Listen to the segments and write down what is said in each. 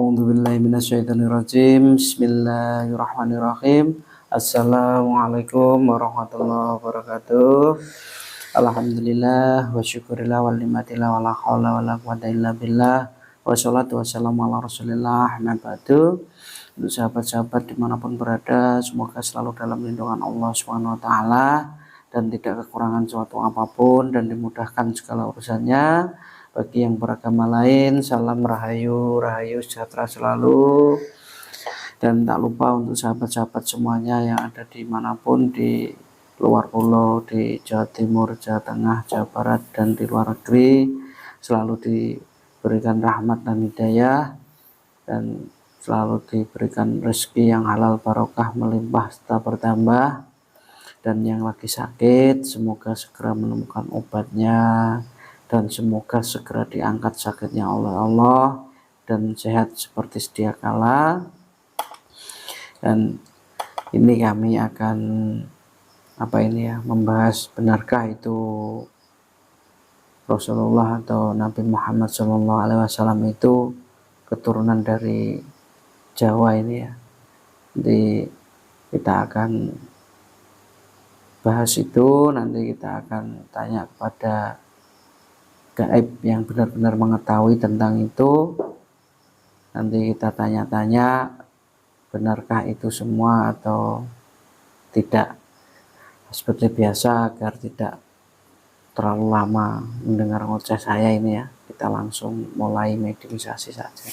A'udzubillahi minasyaitonirrajim. Bismillahirrahmanirrahim. Assalamualaikum warahmatullahi wabarakatuh. Alhamdulillah wa syukurillah wal ni'matillah wala haula wala quwwata illa billah. Wassalatu wassalamu ala Rasulillah. Amma ba'du. Untuk sahabat-sahabat dimanapun berada, semoga selalu dalam lindungan Allah Subhanahu wa taala dan tidak kekurangan suatu apapun dan dimudahkan segala urusannya. Bagi yang beragama lain, salam rahayu, rahayu sejahtera selalu. Dan tak lupa untuk sahabat-sahabat semuanya yang ada dimanapun, di luar pulau, di Jawa Timur, Jawa Tengah, Jawa Barat, dan di luar negeri, selalu diberikan rahmat dan hidayah, dan selalu diberikan rezeki yang halal barokah melimpah serta bertambah. Dan yang lagi sakit, semoga segera menemukan obatnya, dan semoga segera diangkat sakitnya oleh Allah dan sehat seperti sedia kala. Dan ini kami akan membahas, benarkah itu Rasulullah atau Nabi Muhammad SAW itu keturunan dari Jawa ini ya. Jadi kita akan bahas itu, nanti kita akan tanya kepada gaib yang benar-benar mengetahui tentang itu. Nanti kita tanya-tanya, benarkah itu semua atau tidak. Seperti biasa, agar tidak terlalu lama mendengar ngoceh saya ini ya, kita langsung mulai medialisasi saja.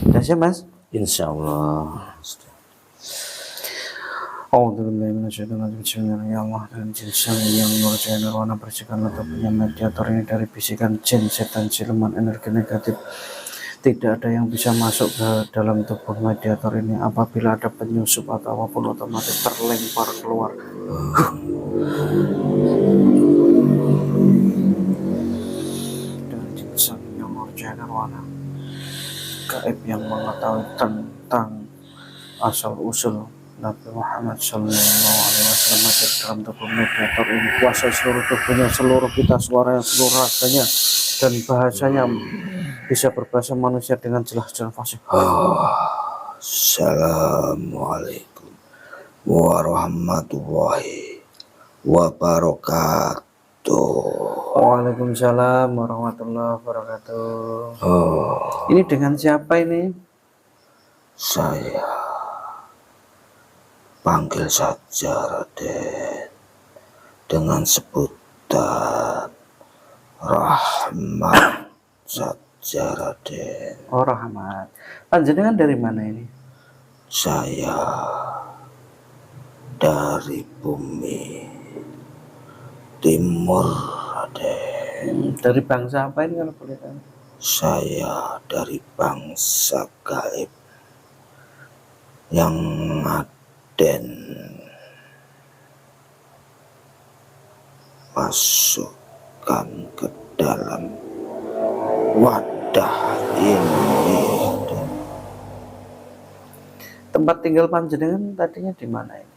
Sudah siap, Mas? Insyaallah. Ya Allah, dan jin yang menurut nirwana bersihkanlah tubuhnya mediator ini dari bisikan jin, setan, siluman, energi negatif. Tidak ada yang bisa masuk ke dalam tubuh mediator ini. Apabila ada penyusup atau apapun, otomatis terlempar keluar. Dan jin yang menurut nirwana gaib yang mengetahui tentang asal usul Nabi Muhammad Sallallahu Alaihi Wasallam dalam tubuh mediator ini, kuasa seluruh tubuhnya, seluruh pita suara, seluruh rasanya dan bahasanya bisa berbahasa manusia dengan jelas dan fasih. Assalamualaikum warahmatullahi wabarakatuh. Waalaikumsalam warahmatullahi wabarakatuh. Ini dengan siapa ini? Saya panggil saja Raden dengan sebutan Rahmat saja Raden. Oh, Rahmat. Panjenengan dari mana ini? Saya dari bumi timur Raden. Dari bangsa apa ini kalau boleh tahu? Saya dari bangsa gaib yang Raden masukkan ke dalam wadah ini. Tempat tinggal panjenengan tadinya di mana ini?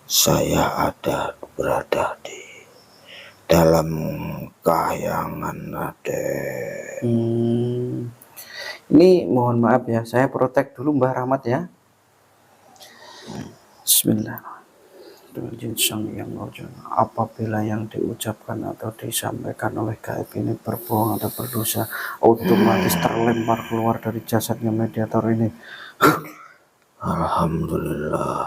Saya berada di dalam kahyangan Raden. Ini mohon maaf ya, saya protek dulu Mbah Rahmat ya. Bismillah. Dengan jin sang yang nurjana, apabila yang diucapkan atau disampaikan oleh gaib ini berbohong atau berdosa, otomatis terlempar keluar dari jasadnya mediator ini. Alhamdulillah.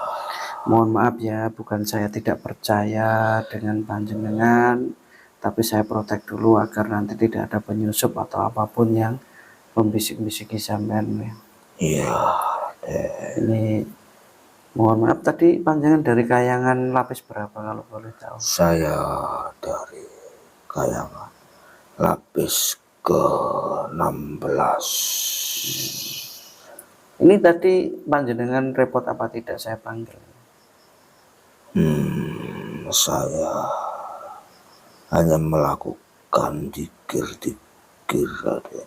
Mohon maaf ya, bukan saya tidak percaya dengan panjenengan, tapi saya protek dulu agar nanti tidak ada penyusup atau apapun yang membisik-bisiki sampean. Iya. Ini mohon maaf, tadi panjangan dari kayangan lapis berapa kalau boleh tahu? Saya dari kayangan lapis ke-16. Ini tadi panjenengan repot apa tidak saya panggil? Saya hanya melakukan dikir-dikir Raden.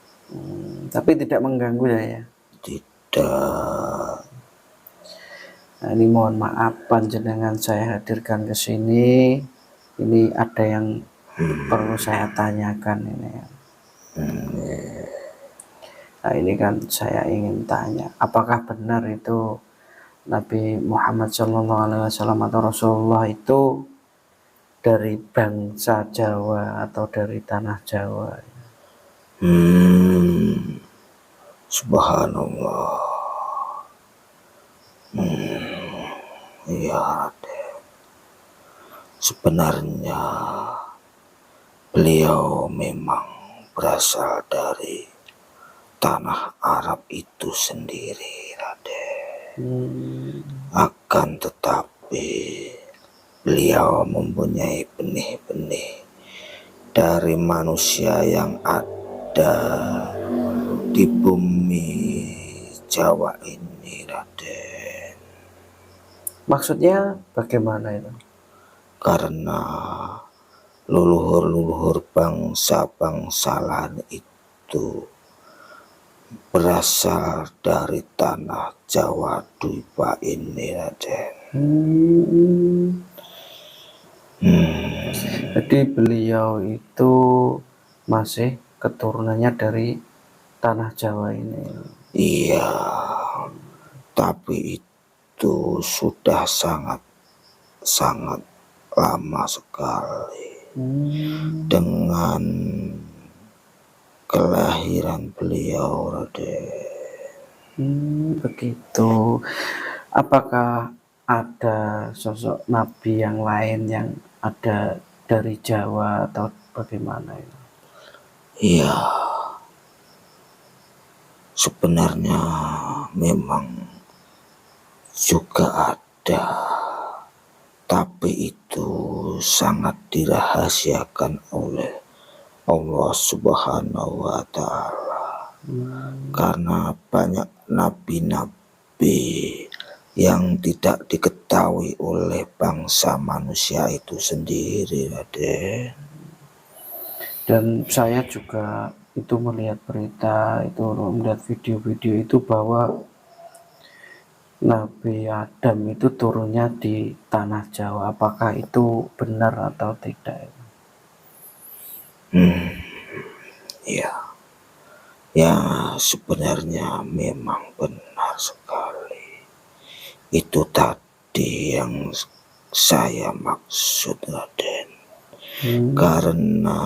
Tapi tidak mengganggu ya? Tidak. Nah, ini mohon maaf panjenengan saya hadirkan ke sini. Ini ada yang perlu saya tanyakan ini. Nah ini kan saya ingin tanya, apakah benar itu Nabi Muhammad SAW atau Rasulullah itu dari bangsa Jawa atau dari tanah Jawa? Subhanallah. Ya, sebenarnya beliau memang berasal dari tanah Arab itu sendiri, Raden. Akan tetapi beliau mempunyai benih-benih dari manusia yang ada di bumi Jawa ini, Raden. Maksudnya bagaimana itu? Karena leluhur-leluhur bangsa-bangsalan itu berasal dari tanah Jawa Dwipa ini, Raden. Jadi beliau itu masih keturunannya dari tanah Jawa ini. Iya, tapi itu sudah sangat lama sekali. Dengan kelahiran beliau, Raden. Begitu. Apakah ada sosok nabi yang lain yang ada dari Jawa atau bagaimana itu? Iya, sebenarnya memang juga ada, tapi itu sangat dirahasiakan oleh Allah Subhanahu wa Ta'ala. Karena banyak nabi-nabi yang tidak diketahui oleh bangsa manusia itu sendiri, Raden. Dan saya juga itu melihat berita, itu melihat video-video itu bahwa Nabi Adam itu turunnya di tanah Jawa. Apakah itu benar atau tidak? Ya, ya sebenarnya memang benar sekali. Itu tadi yang saya maksud, Raden. Karena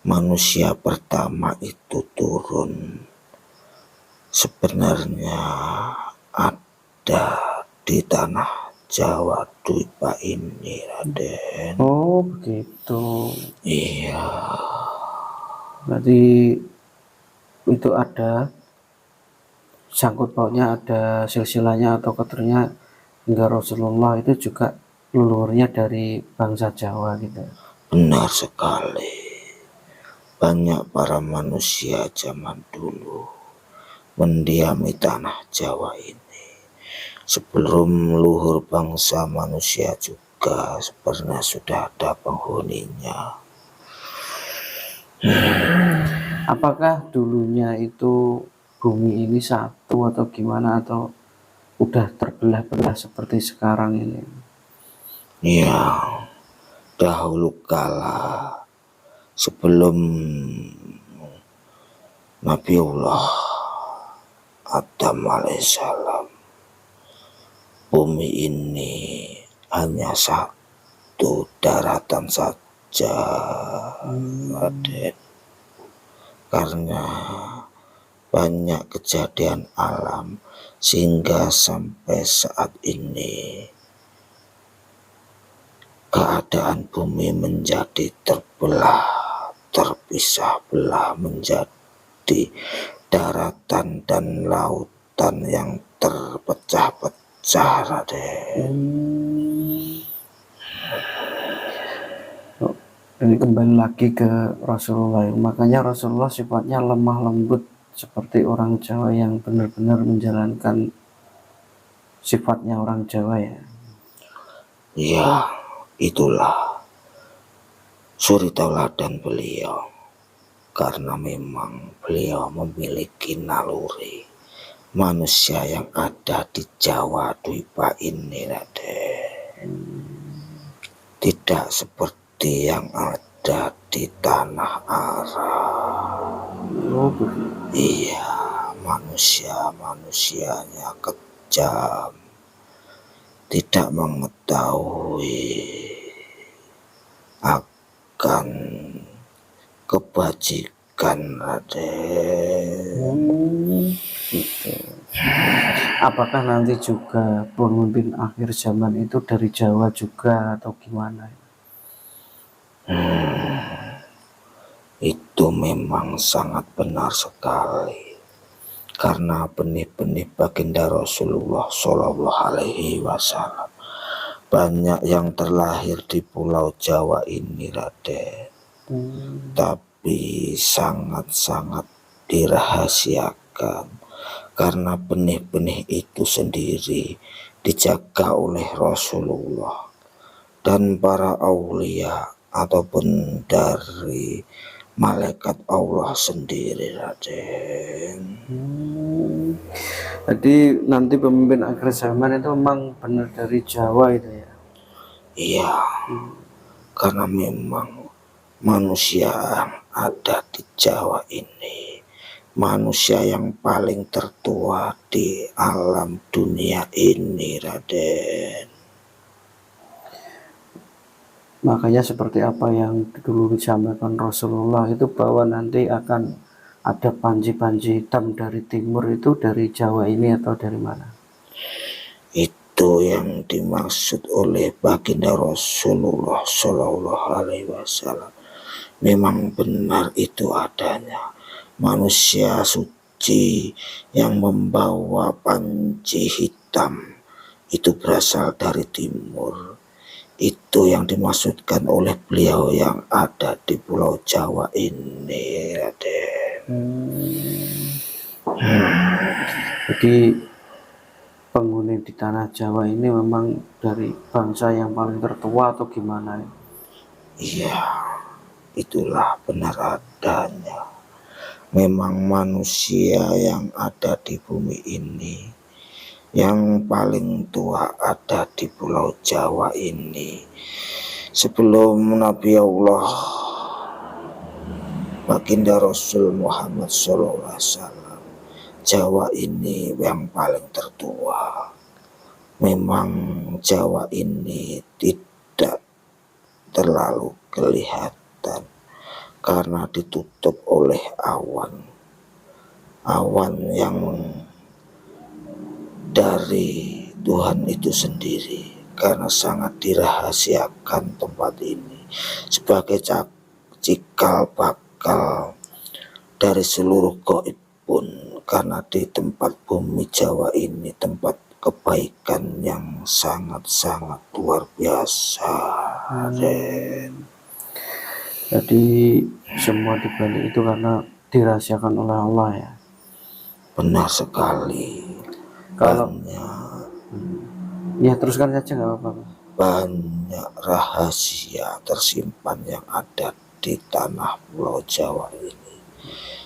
manusia pertama itu turun sebenarnya ada di tanah Jawa Dwipa ini, Raden. Oh begitu. Iya. Berarti itu ada sangkut pautnya, ada silsilahnya atau keturunannya hingga Rasulullah itu juga leluhurnya dari bangsa Jawa gitu. Benar sekali. Banyak para manusia zaman dulu mendiami tanah Jawa ini. Sebelum luhur bangsa manusia juga sebenarnya sudah ada penghuninya. Apakah dulunya itu bumi ini satu atau gimana, atau udah terbelah-belah seperti sekarang ini? Ya, dahulu kala sebelum Nabiullah Adam alaihissalam, bumi ini hanya satu daratan saja, Raden. Karena banyak kejadian alam sehingga sampai saat ini keadaan bumi menjadi terpisah belah menjadi daratan dan lautan yang terpecah-pecah, Raden. Ini kembali lagi ke Rasulullah. Makanya Rasulullah sifatnya lemah lembut seperti orang Jawa yang benar-benar menjalankan sifatnya orang Jawa ya. Ya, itulah suri tauladan beliau. Karena memang beliau memiliki naluri manusia yang ada di Jawa Dwipa ini, Raden. Tidak seperti yang ada ada di tanah Arab. Oh, begitu. Iya, manusianya kejam, tidak mengetahui akan kebajikan, Raden. Gitu. Apakah nanti juga pemimpin akhir zaman itu dari Jawa juga atau gimana? Itu memang sangat benar sekali, karena benih-benih baginda Rasulullah Shallallahu Alaihi Wasallam banyak yang terlahir di Pulau Jawa ini, Raden. Tapi sangat-sangat dirahasiakan, karena benih-benih itu sendiri dijaga oleh Rasulullah dan para aulia ataupun dari malaikat Allah sendiri, Raden. Jadi nanti pemimpin akhir zaman itu memang benar dari Jawa itu ya? Iya, karena memang manusia yang ada di Jawa ini manusia yang paling tertua di alam dunia ini, Raden. Makanya seperti apa yang dulu disampaikan Rasulullah itu bahwa nanti akan ada panji-panji hitam dari timur, itu dari Jawa ini atau dari mana? Itu yang dimaksud oleh baginda Rasulullah Shallallahu Alaihi Wasallam. Memang benar itu adanya manusia suci yang membawa panji hitam itu berasal dari timur. Itu yang dimaksudkan oleh beliau yang ada di Pulau Jawa ini, Raden. Jadi penghuni di tanah Jawa ini memang dari bangsa yang paling tertua atau gimana? Iya, itulah benar adanya. Memang manusia yang ada di bumi ini yang paling tua ada di Pulau Jawa ini. Sebelum Nabi Allah baginda Rasul Muhammad SAW, Jawa ini yang paling tertua. Memang Jawa ini tidak terlalu kelihatan karena ditutup oleh awan yang dari Tuhan itu sendiri, karena sangat dirahasiakan tempat ini sebagai cikal bakal dari seluruh gaib pun, karena di tempat bumi Jawa ini tempat kebaikan yang sangat-sangat luar biasa. Jadi semua dibalik itu karena dirahasiakan oleh Allah ya. Benar sekali. Kalau banyak ya teruskan saja nggak apa-apa. banyak rahasia tersimpan yang ada di tanah Pulau Jawa ini.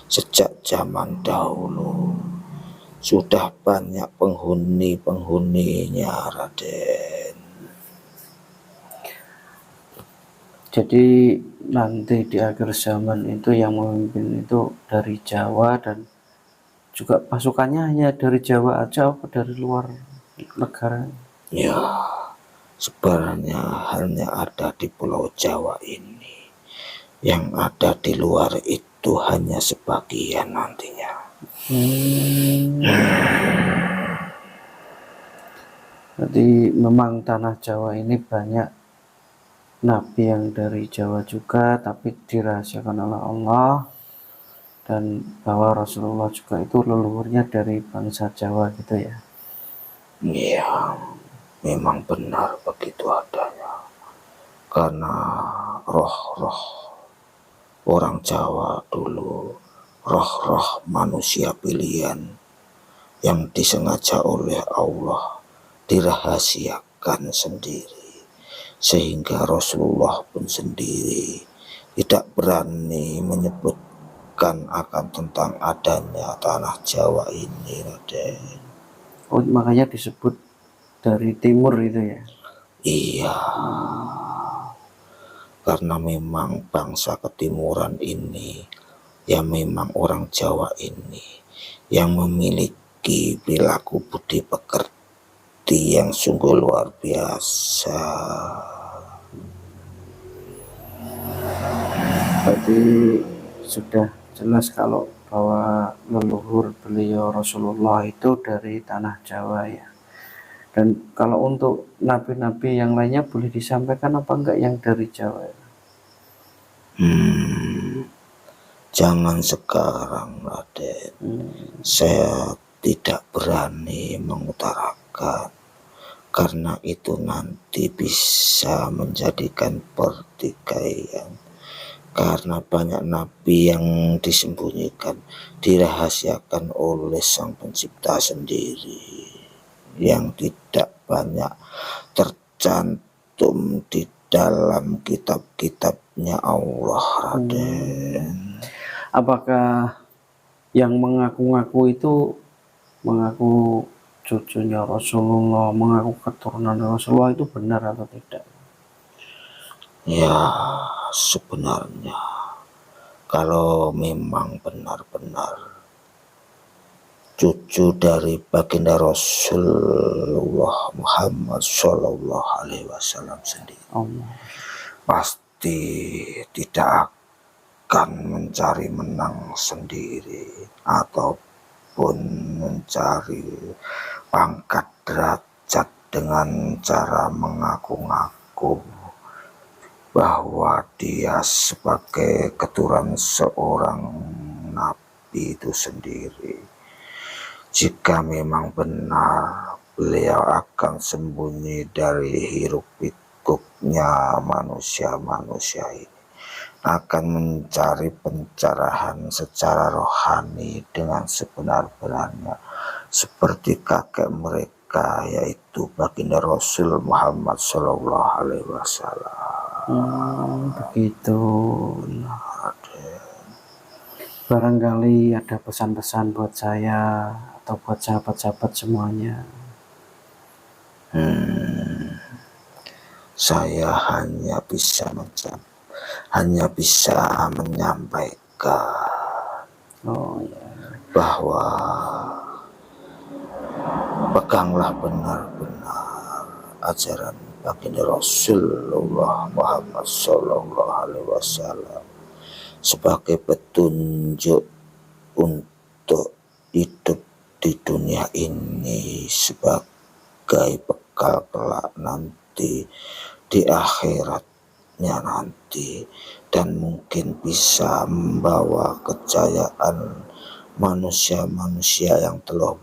Sejak zaman dahulu sudah banyak penghuninya, Raden. Jadi nanti di akhir zaman itu yang memimpin itu dari Jawa, dan juga pasukannya hanya dari Jawa aja apa dari luar negara? Ya, sebenarnya hanya ada di Pulau Jawa ini. Yang ada di luar itu hanya sebagian nantinya. Jadi memang tanah Jawa ini banyak nabi yang dari Jawa juga, tapi dirahasiakan oleh Allah, dan bahwa Rasulullah juga itu leluhurnya dari bangsa Jawa gitu ya. Iya, memang benar begitu adanya. Karena roh-roh orang Jawa dulu, roh-roh manusia pilihan yang disengaja oleh Allah dirahasiakan sendiri, sehingga Rasulullah pun sendiri tidak berani menyebutkan akan tentang adanya tanah Jawa ini, Raden. Oh, makanya disebut dari timur itu ya. Iya, karena memang bangsa ketimuran ini, ya memang orang Jawa ini yang memiliki perilaku budi pekerti yang sungguh luar biasa. Berarti sudah jelas kalau bahwa leluhur beliau Rasulullah itu dari tanah Jawa ya. Dan kalau untuk nabi-nabi yang lainnya boleh disampaikan apa enggak yang dari Jawa ya? Jangan sekarang, Raden. Saya tidak berani mengutarakan, karena itu nanti bisa menjadikan pertikaian. Karena banyak nabi yang disembunyikan, dirahasiakan oleh Sang Pencipta sendiri, yang tidak banyak tercantum di dalam kitab-kitabnya Allah, Raden. Apakah yang mengaku-ngaku itu mengaku cucunya Rasulullah, mengaku keturunan Rasulullah itu benar atau tidak? Ya, sebenarnya kalau memang benar-benar cucu dari baginda Rasulullah Muhammad Shallallahu Alaihi Wasallam sendiri, pasti tidak akan mencari menang sendiri ataupun mencari pangkat derajat dengan cara mengaku-ngaku bahwa dia sebagai keturunan seorang nabi itu sendiri. Jika memang benar beliau akan sembunyi dari hiruk pikuknya manusia-manusia ini, akan mencari pencerahan secara rohani dengan sebenar-benarnya, seperti kakek mereka, yaitu baginda Rasul Muhammad Shallallahu Alaihi Wasallam. Begitu. Barangkali ada pesan-pesan buat saya atau buat sahabat-sahabat semuanya. Saya hanya bisa menyampaikan bahwa peganglah benar-benar ajaran baginda Rasulullah Muhammad Sallallahu Alaihi Wasallam sebagai petunjuk untuk hidup di dunia ini, sebagai bekal kelak nanti di akhiratnya nanti, dan mungkin bisa membawa kejayaan manusia-manusia yang telah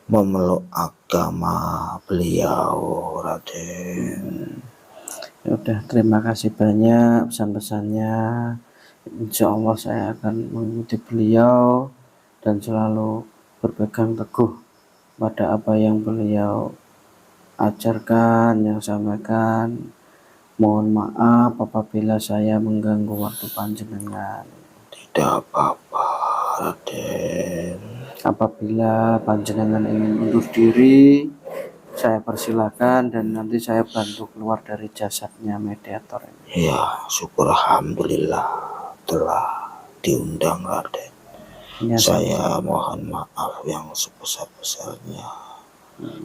memeluk agama beliau, Raden. Ya udah, terima kasih banyak pesan-pesannya. Insya Allah saya akan mengikuti beliau dan selalu berpegang teguh pada apa yang beliau ajarkan, yang sampaikan. Mohon maaf apabila saya mengganggu waktu panjenengan. Tidak apa-apa, Raden. Apabila panjenengan ingin undur diri, saya persilakan dan nanti saya bantu keluar dari jasadnya mediator ini. Ya, syukur alhamdulillah telah diundang, Raden. Ya, saya mohon maaf yang sebesar-besarnya,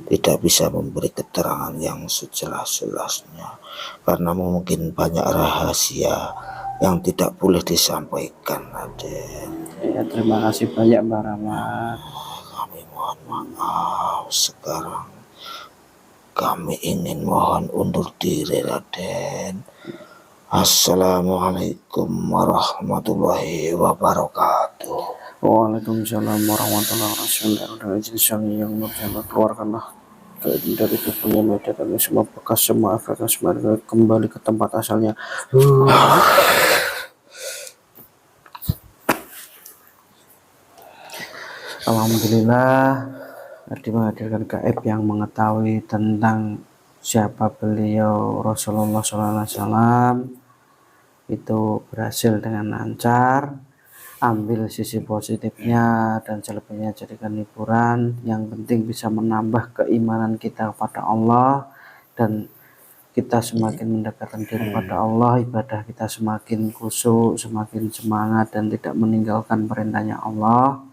tidak bisa memberi keterangan yang sejelas-jelasnya karena mungkin banyak rahasia yang tidak boleh disampaikan, Raden. Ya, terima kasih banyak Mbak Rahmat. Kami mohon maaf. Sekarang kami ingin mohon undur diri, Raden. Assalamualaikum warahmatullahi wabarakatuh. Waalaikumsalam warahmatullahi wabarakatuh. Yang keluarkanlah dari tubuhnya mediator ini semua bekas, semua efek, semua kembali ke tempat asalnya. Alhamdulillah dihadirkan gaib yang mengetahui tentang siapa beliau Rasulullah SAW itu berhasil dengan lancar. Ambil sisi positifnya dan selebihnya jadikan hiburan. Yang penting bisa menambah keimanan kita kepada Allah dan kita semakin mendekatkan diri pada Allah, ibadah kita semakin khusyuk, semakin semangat dan tidak meninggalkan perintahnya Allah.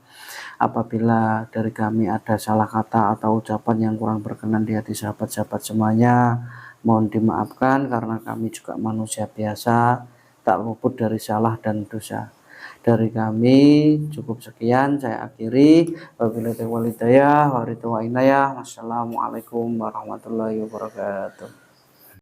Apabila dari kami ada salah kata atau ucapan yang kurang berkenan di hati sahabat-sahabat semuanya, mohon dimaafkan karena kami juga manusia biasa, tak luput dari salah dan dosa. Dari kami cukup sekian, saya akhiri. Wabillahi taufiq wal hidayah, wa ridha wa inayah. Wassalamualaikum warahmatullahi wabarakatuh.